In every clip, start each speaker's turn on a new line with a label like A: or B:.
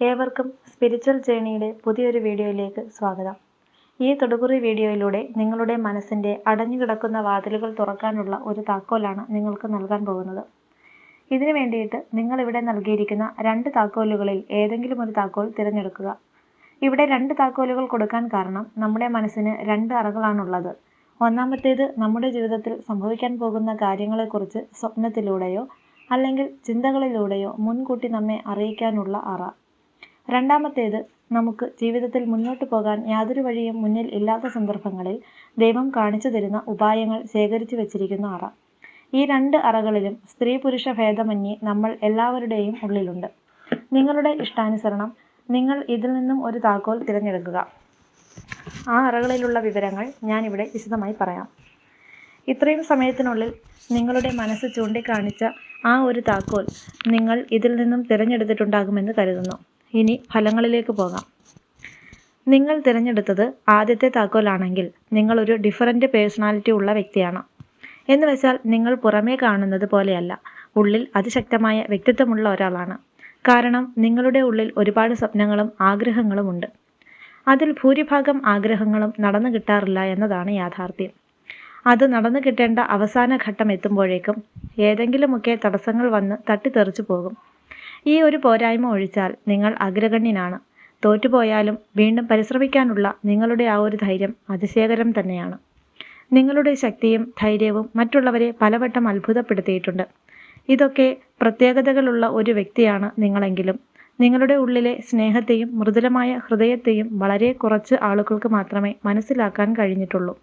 A: ഏവർക്കും സ്പിരിച്വൽ ജേണിയുടെ പുതിയൊരു വീഡിയോയിലേക്ക് സ്വാഗതം. ഈ തൊടുകുറി വീഡിയോയിലൂടെ നിങ്ങളുടെ മനസ്സിൻ്റെ അടഞ്ഞുകിടക്കുന്ന വാതിലുകൾ തുറക്കാനുള്ള ഒരു താക്കോലാണ് നിങ്ങൾക്ക് നൽകാൻ പോകുന്നത്. ഇതിനു വേണ്ടിയിട്ട് നിങ്ങളിവിടെ നൽകിയിരിക്കുന്ന 2 താക്കോലുകളിൽ ഏതെങ്കിലും ഒരു താക്കോൽ തിരഞ്ഞെടുക്കുക. ഇവിടെ 2 താക്കോലുകൾ കൊടുക്കാൻ കാരണം നമ്മുടെ മനസ്സിന് 2 അറകളാണുള്ളത്. ഒന്നാമത്തേത് നമ്മുടെ ജീവിതത്തിൽ സംഭവിക്കാൻ പോകുന്ന കാര്യങ്ങളെക്കുറിച്ച് സ്വപ്നത്തിലൂടെയോ അല്ലെങ്കിൽ ചിന്തകളിലൂടെയോ മുൻകൂട്ടി നമ്മെ അറിയിക്കാനുള്ള അറ. രണ്ടാമത്തേത് നമുക്ക് ജീവിതത്തിൽ മുന്നോട്ട് പോകാൻ യാതൊരു വഴിയും മുന്നിൽ ഇല്ലാത്ത സന്ദർഭങ്ങളിൽ ദൈവം കാണിച്ചു തരുന്ന ഉപായങ്ങൾ ശേഖരിച്ചു വച്ചിരിക്കുന്ന അറ. ഈ 2 അറകളിലും സ്ത്രീ പുരുഷ ഭേദമന്യേ നമ്മൾ എല്ലാവരുടെയും ഉള്ളിലുണ്ട്. നിങ്ങളുടെ ഇഷ്ടാനുസരണം നിങ്ങൾ ഇതിൽ നിന്നും ഒരു താക്കോൽ തിരഞ്ഞെടുക്കുക. ആ അറകളിലുള്ള വിവരങ്ങൾ ഞാനിവിടെ വിശദമായി പറയാം. ഇത്രയും സമയത്തിനുള്ളിൽ നിങ്ങളുടെ മനസ്സ് ചൂണ്ടിക്കാണിച്ച ആ ഒരു താക്കോൽ നിങ്ങൾ ഇതിൽ നിന്നും തിരഞ്ഞെടുത്തിട്ടുണ്ടാകുമെന്ന് കരുതുന്നു. ഇനി ഫലങ്ങളിലേക്ക് പോകാം. നിങ്ങൾ തിരഞ്ഞെടുത്തത് ആദ്യത്തെ താക്കോലാണെങ്കിൽ നിങ്ങളൊരു ഡിഫറൻറ്റ് പേഴ്സണാലിറ്റി ഉള്ള വ്യക്തിയാണ്. എന്ന് വെച്ചാൽ നിങ്ങൾ പുറമേ കാണുന്നത് പോലെയല്ല, ഉള്ളിൽ അതിശക്തമായ വ്യക്തിത്വമുള്ള ഒരാളാണ്. കാരണം നിങ്ങളുടെ ഉള്ളിൽ ഒരുപാട് സ്വപ്നങ്ങളും ആഗ്രഹങ്ങളും ഉണ്ട്. അതിൽ ഭൂരിഭാഗം ആഗ്രഹങ്ങളും നടന്നു കിട്ടാറില്ല എന്നതാണ് യാഥാർത്ഥ്യം. അത് നടന്നു കിട്ടേണ്ട അവസാന ഘട്ടം എത്തുമ്പോഴേക്കും ഏതെങ്കിലുമൊക്കെ തടസ്സങ്ങൾ വന്ന് തട്ടിത്തെറിച്ചു പോകും. ഈ ഒരു പോരായ്മ ഒഴിച്ചാൽ നിങ്ങൾ അഗ്രഗണ്യനാണ്. തോറ്റുപോയാലും വീണ്ടും പരിശ്രമിക്കാനുള്ള നിങ്ങളുടെ ആ ഒരു ധൈര്യം അതിശയകരം തന്നെയാണ്. നിങ്ങളുടെ ശക്തിയും ധൈര്യവും മറ്റുള്ളവരെ പലവട്ടം അത്ഭുതപ്പെടുത്തിയിട്ടുണ്ട്. ഇതൊക്കെ പ്രത്യേകതകളുള്ള ഒരു വ്യക്തിയാണ് നിങ്ങളെങ്കിലും നിങ്ങളുടെ ഉള്ളിലെ സ്നേഹത്തെയും മൃദുലമായ ഹൃദയത്തെയും വളരെ കുറച്ച് ആളുകൾക്ക് മാത്രമേ മനസ്സിലാക്കാൻ കഴിഞ്ഞിട്ടുള്ളൂ.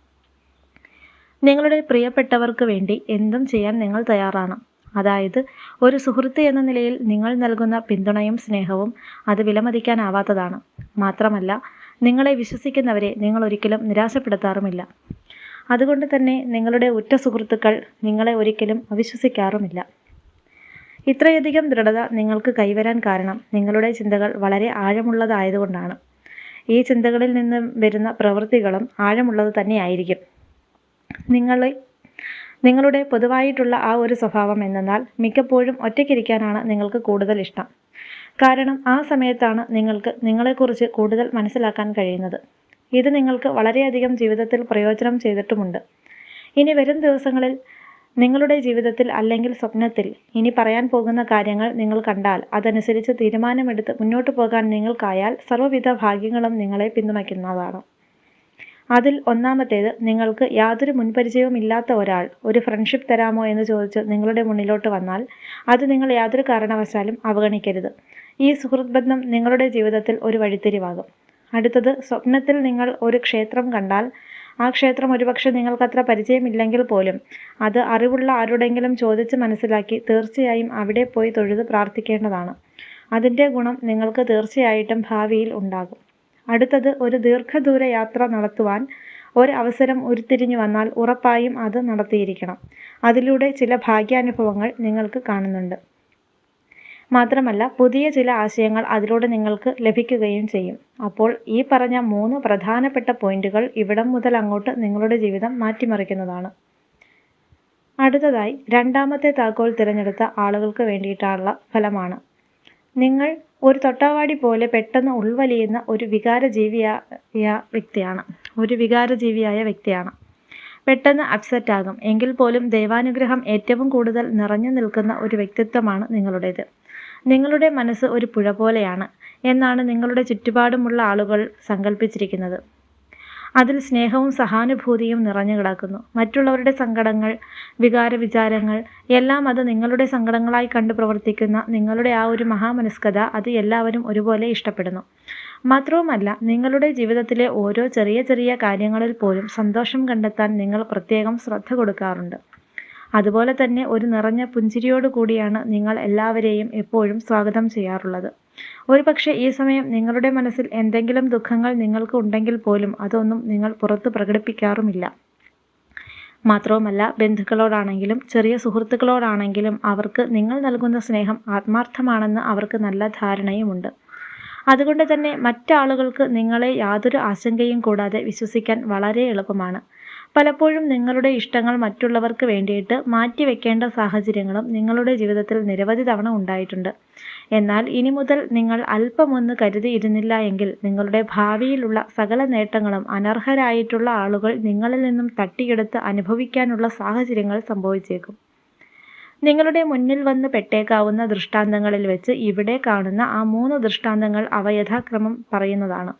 A: നിങ്ങളുടെ പ്രിയപ്പെട്ടവർക്ക് വേണ്ടി എന്തും ചെയ്യാൻ നിങ്ങൾ തയ്യാറാണ്. അതായത് ഒരു സുഹൃത്ത് എന്ന നിലയിൽ നിങ്ങൾ നൽകുന്ന പിന്തുണയും സ്നേഹവും അത് വിലമതിക്കാനാവാത്തതാണ്. മാത്രമല്ല നിങ്ങളെ വിശ്വസിക്കുന്നവരെ നിങ്ങൾ ഒരിക്കലും നിരാശപ്പെടുത്താറുമില്ല. അതുകൊണ്ട് തന്നെ നിങ്ങളുടെ ഉറ്റ സുഹൃത്തുക്കൾ നിങ്ങളെ ഒരിക്കലും അവിശ്വസിക്കാറുമില്ല. ഇത്രയധികം ദൃഢത നിങ്ങൾക്ക് കൈവരാൻ കാരണം നിങ്ങളുടെ ചിന്തകൾ വളരെ ആഴമുള്ളതായതുകൊണ്ടാണ്. ഈ ചിന്തകളിൽ നിന്ന് വരുന്ന പ്രവൃത്തികളും ആഴമുള്ളത് തന്നെയായിരിക്കും. നിങ്ങളുടെ പൊതുവായിട്ടുള്ള ആ ഒരു സ്വഭാവം എന്നാൽ മിക്കപ്പോഴും ഒറ്റയ്ക്കിരിക്കാനാണ് നിങ്ങൾക്ക് കൂടുതൽ ഇഷ്ടം. കാരണം ആ സമയത്താണ് നിങ്ങൾക്ക് നിങ്ങളെക്കുറിച്ച് കൂടുതൽ മനസ്സിലാക്കാൻ കഴിയുന്നത്. ഇത് നിങ്ങൾക്ക് വളരെയധികം ജീവിതത്തിൽ പ്രയോജനം ചെയ്തിട്ടുമുണ്ട്. ഇനി വരും ദിവസങ്ങളിൽ നിങ്ങളുടെ ജീവിതത്തിൽ അല്ലെങ്കിൽ സ്വപ്നത്തിൽ ഇനി പറയാൻ പോകുന്ന കാര്യങ്ങൾ നിങ്ങൾ കണ്ടാൽ അതനുസരിച്ച് തീരുമാനമെടുത്ത് മുന്നോട്ട് പോകാൻ നിങ്ങൾക്കായാൽ സർവ്വവിധ ഭാഗ്യങ്ങളും നിങ്ങളെ പിന്തുണയ്ക്കുന്നതാണ്. അതിൽ ഒന്നാമത്തേത്, നിങ്ങൾക്ക് യാതൊരു മുൻപരിചയവും ഇല്ലാത്ത ഒരാൾ ഒരു ഫ്രണ്ട്ഷിപ്പ് തരാമോ എന്ന് ചോദിച്ച് നിങ്ങളുടെ മുന്നിലോട്ട് വന്നാൽ അത് നിങ്ങൾ യാതൊരു കാരണവശാലും അവഗണിക്കരുത്. ഈ സുഹൃത്ത് ബന്ധം നിങ്ങളുടെ ജീവിതത്തിൽ ഒരു വഴിത്തിരിവാകും. അടുത്തത്, സ്വപ്നത്തിൽ നിങ്ങൾ ഒരു ക്ഷേത്രം കണ്ടാൽ ആ ക്ഷേത്രം ഒരുപക്ഷെ നിങ്ങൾക്കത്ര പരിചയമില്ലെങ്കിൽ പോലും അത് അറിവുള്ള ആരോടെങ്കിലും ചോദിച്ച് മനസ്സിലാക്കി തീർച്ചയായും അവിടെ പോയി തൊഴുത് പ്രാർത്ഥിക്കേണ്ടതാണ്. അതിൻ്റെ ഗുണം നിങ്ങൾക്ക് തീർച്ചയായിട്ടും ഭാവിയിൽ ഉണ്ടാകും. അടുത്തത്, ഒരു ദീർഘദൂര യാത്ര നടത്തുവാൻ ഒരു അവസരം ഉരുത്തിരിഞ്ഞു വന്നാൽ ഉറപ്പായും അത് നടത്തിയിരിക്കണം. അതിലൂടെ ചില ഭാഗ്യാനുഭവങ്ങൾ നിങ്ങൾക്ക് കാണുന്നുണ്ട്. മാത്രമല്ല പുതിയ ചില ആശയങ്ങൾ അതിലൂടെ നിങ്ങൾക്ക് ലഭിക്കുകയും ചെയ്യും. അപ്പോൾ ഈ പറഞ്ഞ 3 പ്രധാനപ്പെട്ട പോയിന്റുകൾ ഇവിടം മുതൽ അങ്ങോട്ട് നിങ്ങളുടെ ജീവിതം മാറ്റിമറിക്കുന്നതാണ്. അടുത്തതായി രണ്ടാമത്തെ താക്കോൽ തിരഞ്ഞെടുത്ത ആളുകൾക്ക് വേണ്ടിയിട്ടുള്ള ഫലമാണ്. നിങ്ങൾ ഒരു തൊട്ടാവാടി പോലെ പെട്ടെന്ന് ഉൾവലിയുന്ന ഒരു വികാരജീവിയായ വ്യക്തിയാണ്. പെട്ടെന്ന് അപ്സെറ്റ് ആകും. എങ്കിൽ പോലും ദൈവാനുഗ്രഹം ഏറ്റവും കൂടുതൽ നിറഞ്ഞു നിൽക്കുന്ന ഒരു വ്യക്തിത്വമാണ് നിങ്ങളുടേത്. നിങ്ങളുടെ മനസ്സ് ഒരു പുഴ പോലെയാണ് എന്നാണ് നിങ്ങളുടെ ചുറ്റുപാടുമുള്ള ആളുകൾ സങ്കല്പിച്ചിരിക്കുന്നത്. അതിൽ സ്നേഹവും സഹാനുഭൂതിയും നിറഞ്ഞു കിടക്കുന്നു. മറ്റുള്ളവരുടെ സങ്കടങ്ങൾ, വിചാരങ്ങൾ എല്ലാം അത് നിങ്ങളുടെ സങ്കടങ്ങളായി കണ്ട് പ്രവർത്തിക്കുന്ന നിങ്ങളുടെ ആ ഒരു മഹാമനസ്കത അത് എല്ലാവരും ഒരുപോലെ ഇഷ്ടപ്പെടുന്നു. മാത്രവുമല്ല നിങ്ങളുടെ ജീവിതത്തിലെ ഓരോ ചെറിയ ചെറിയ കാര്യങ്ങളിൽ പോലും സന്തോഷം കണ്ടെത്താൻ നിങ്ങൾ പ്രത്യേകം ശ്രദ്ധ കൊടുക്കാറുണ്ട്. അതുപോലെ തന്നെ ഒരു നിറഞ്ഞ പുഞ്ചിരിയോട് കൂടിയാണ് നിങ്ങൾ എല്ലാവരെയും എപ്പോഴും സ്വാഗതം ചെയ്യാറുള്ളത്. ഒരുപക്ഷെ ഈ സമയം നിങ്ങളുടെ മനസ്സിൽ എന്തെങ്കിലും ദുഃഖങ്ങൾ നിങ്ങൾക്ക് ഉണ്ടെങ്കിൽ പോലും അതൊന്നും നിങ്ങൾ പുറത്ത് പ്രകടിപ്പിക്കാറുമില്ല. മാത്രവുമല്ല ബന്ധുക്കളോടാണെങ്കിലും ചെറിയ സുഹൃത്തുക്കളോടാണെങ്കിലും അവർക്ക് നിങ്ങൾ നൽകുന്ന സ്നേഹം ആത്മാർത്ഥമാണെന്ന് അവർക്ക് നല്ല ധാരണയുമുണ്ട്. അതുകൊണ്ട് തന്നെ മറ്റാളുകൾക്ക് നിങ്ങളെ യാതൊരു ആശങ്കയും കൂടാതെ വിശ്വസിക്കാൻ വളരെ എളുപ്പമാണ്. പലപ്പോഴും നിങ്ങളുടെ ഇഷ്ടങ്ങൾ മറ്റുള്ളവർക്ക് വേണ്ടിയിട്ട് മാറ്റിവെക്കേണ്ട സാഹചര്യങ്ങളും നിങ്ങളുടെ ജീവിതത്തിൽ നിരവധി തവണ ഉണ്ടായിട്ടുണ്ട്. എന്നാൽ ഇനി മുതൽ നിങ്ങൾ അല്പമൊന്ന് കരുതിയിരുന്നില്ല എങ്കിൽ നിങ്ങളുടെ ഭാവിയിലുള്ള സകല നേട്ടങ്ങളും അനർഹരായിട്ടുള്ള ആളുകൾ നിങ്ങളിൽ നിന്നും തട്ടിയെടുത്ത് അനുഭവിക്കാനുള്ള സാഹചര്യങ്ങൾ സംഭവിച്ചേക്കും. നിങ്ങളുടെ മുന്നിൽ വന്ന് പെട്ടേക്കാവുന്ന ദൃഷ്ടാന്തങ്ങളിൽ വെച്ച് ഇവിടെ കാണുന്ന ആ 3 ദൃഷ്ടാന്തങ്ങൾ അവ യഥാക്രമം പറയുന്നതാണ്.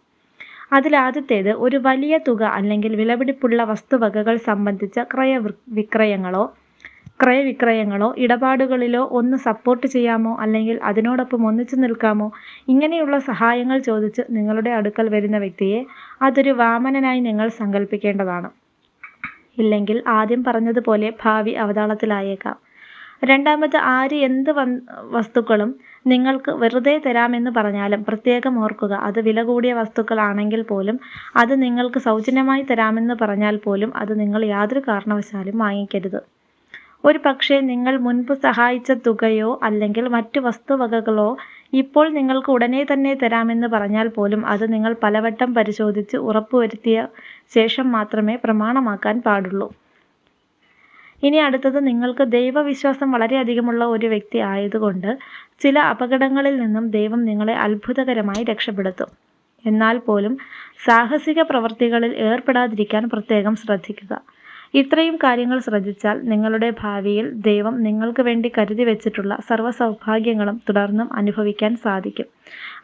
A: അതിലാദ്യത്തേത് ഒരു വലിയ തുക അല്ലെങ്കിൽ വിലപിടിപ്പുള്ള വസ്തുവകകൾ സംബന്ധിച്ച ക്രയവിക്രയങ്ങളോ ഇടപാടുകളിലോ ഒന്ന് സപ്പോർട്ട് ചെയ്യാമോ അല്ലെങ്കിൽ അതിനോടൊപ്പം ഒന്നിച്ചു നിൽക്കാമോ ഇങ്ങനെയുള്ള സഹായങ്ങൾ ചോദിച്ച് നിങ്ങളുടെ അടുക്കൽ വരുന്ന വ്യക്തിയെ അതൊരു വാമനനായി നിങ്ങൾ സങ്കല്പിക്കേണ്ടതാണ്. ഇല്ലെങ്കിൽ ആദ്യം പറഞ്ഞതുപോലെ ഭാവി അവതാളത്തിലായേക്കാം. രണ്ടാമത്, ആര് എന്ത് വസ്തുക്കളും നിങ്ങൾക്ക് വെറുതെ തരാമെന്ന് പറഞ്ഞാലും പ്രത്യേകം ഓർക്കുക, അത് വില കൂടിയ വസ്തുക്കളാണെങ്കിൽ പോലും, അത് നിങ്ങൾക്ക് സൗജന്യമായി തരാമെന്ന് പറഞ്ഞാൽ പോലും അത് നിങ്ങൾ യാതൊരു കാരണവശാലും വാങ്ങിക്കരുത്. ഒരു പക്ഷേ നിങ്ങൾ മുൻപ് സഹായിച്ച തുകയോ അല്ലെങ്കിൽ മറ്റു വസ്തുവകകളോ ഇപ്പോൾ നിങ്ങൾക്ക് ഉടനെ തന്നെ തരാമെന്ന് പറഞ്ഞാൽ പോലും അത് നിങ്ങൾ പലവട്ടം പരിശോധിച്ച് ഉറപ്പുവരുത്തിയ ശേഷം മാത്രമേ പ്രമാണമാക്കാൻ പാടുള്ളൂ. ഇനി അടുത്തത്, നിങ്ങൾക്ക് ദൈവവിശ്വാസം വളരെയധികമുള്ള ഒരു വ്യക്തി ആയതുകൊണ്ട് ചില അപകടങ്ങളിൽ നിന്നും ദൈവം നിങ്ങളെ അത്ഭുതകരമായി രക്ഷപ്പെടുത്തും. എന്നാൽ പോലും സാഹസിക പ്രവൃത്തികളിൽ ഏർപ്പെടാതിരിക്കാൻ പ്രത്യേകം ശ്രദ്ധിക്കുക. ഇത്രയും കാര്യങ്ങൾ ശ്രദ്ധിച്ചാൽ നിങ്ങളുടെ ഭാവിയിൽ ദൈവം നിങ്ങൾക്ക് വേണ്ടി കരുതി വെച്ചിട്ടുള്ള സർവ്വ സൗഭാഗ്യങ്ങളും തുടർന്നും അനുഭവിക്കാൻ സാധിക്കും.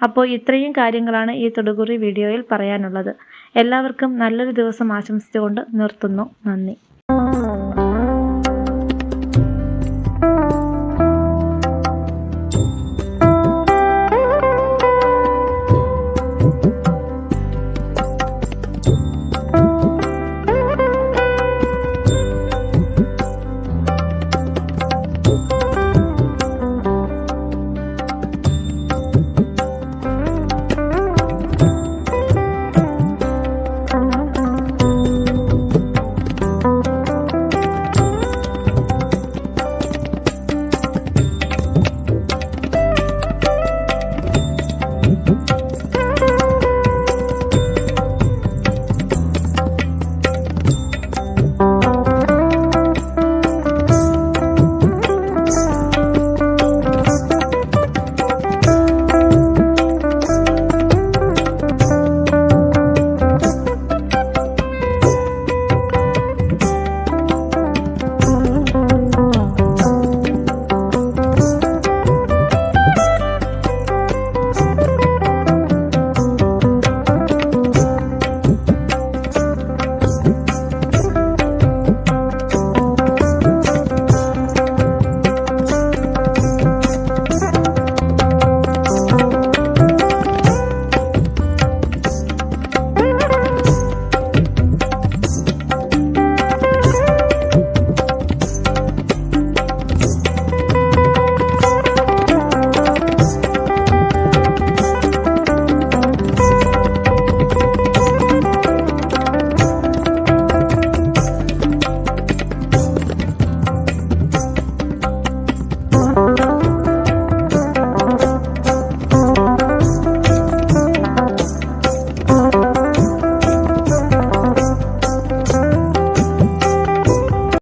A: അപ്പോൾ ഇത്രയും കാര്യങ്ങളാണ് ഈ തൊടുകുറി വീഡിയോയിൽ പറയാനുള്ളത്. എല്ലാവർക്കും നല്ലൊരു ദിവസം ആശംസിച്ചുകൊണ്ട് നിർത്തുന്നു. നന്ദി.